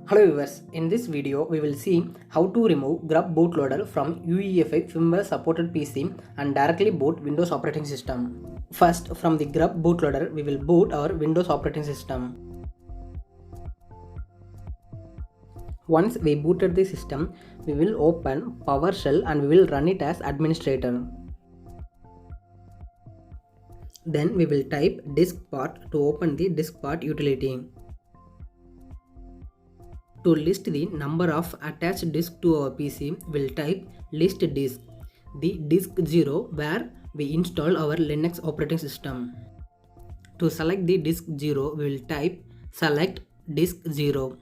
Hello viewers, in this video we will see how to remove Grub bootloader from UEFI firmware supported PC and directly boot Windows operating system. First, from the Grub bootloader we will boot our Windows operating system. Once we booted the system, we will open PowerShell and we will run it as administrator. Then we will type diskpart to open the diskpart utility. To list the number of attached disk to our PC, we'll type list disk, the disk 0 where we install our Linux operating system. To select the disk 0, we will type select disk 0.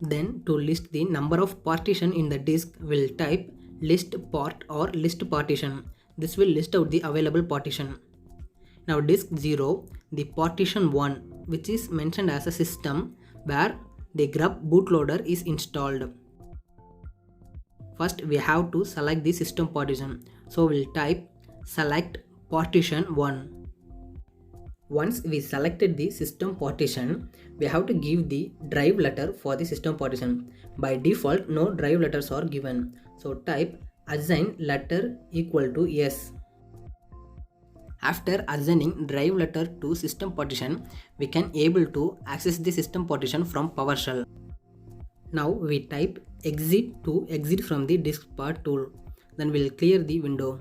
Then to list the number of partition in the disk, we'll type list part or list partition. This will list out the available partition. Now disk 0, the partition 1, which is mentioned as a system where the Grub bootloader is installed. First we have to select the system partition. So we'll type select partition 1. Once we selected the system partition, we have to give the drive letter for the system partition. By default, no drive letters are given. So type assign letter equal to yes. After assigning drive letter to system partition, we can able to access the system partition from PowerShell. Now we type exit to exit from the diskpart tool. Then we'll clear the window.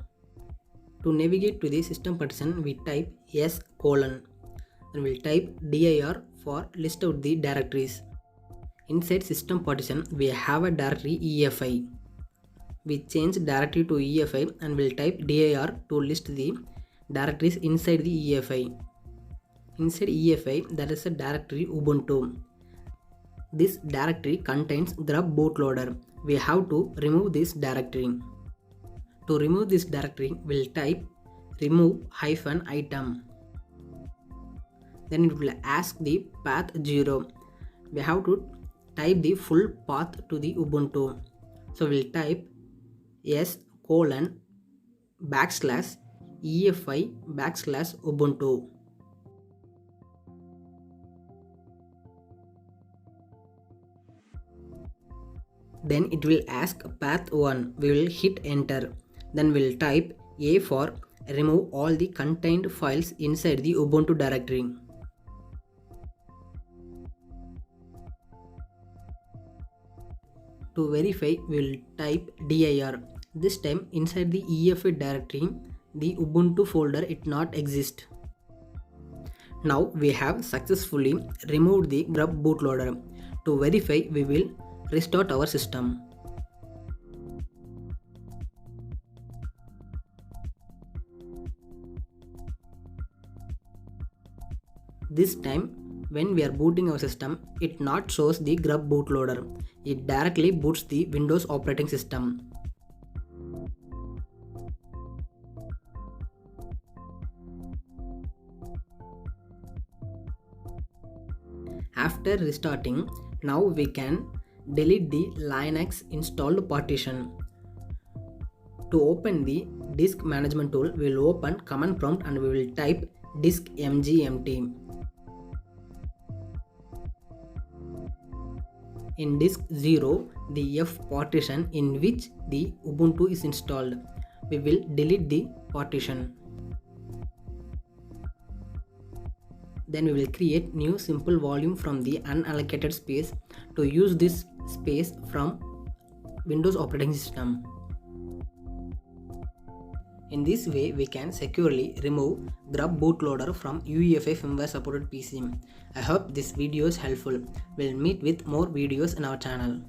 To navigate to the system partition, we type yes:. Then we'll type dir for list out the directories. Inside system partition, we have a directory EFI. We change directory to EFI and we'll type dir to list the directories inside the EFI. Inside EFI, there is a directory Ubuntu. This directory contains Grub bootloader. We have to remove this directory. To remove this directory, we'll type remove -item. Then it will ask the path 0. We have to type the full path to the Ubuntu. So we'll type s:/EFI/Ubuntu. Then it will ask path 1. We will hit enter. Then we'll type A for remove all the contained files inside the Ubuntu directory. To verify, we will type dir. This time inside the EFI directory, the Ubuntu folder it not exist. Now we have successfully removed the Grub bootloader. To verify, we will restart our system. This time when we are booting our system, it not shows the Grub bootloader. It directly boots the Windows operating system. After restarting, now we can delete the Linux installed partition. To open the disk management tool, we will open command prompt and we will type disk mgmt. In disk 0, the F partition in which the Ubuntu is installed. We will delete the partition. Then we will create new simple volume from the unallocated space to use this space from Windows operating system. In this way, we can securely remove Grub bootloader from UEFI firmware supported PC. I hope this video is helpful. We'll meet with more videos in our channel.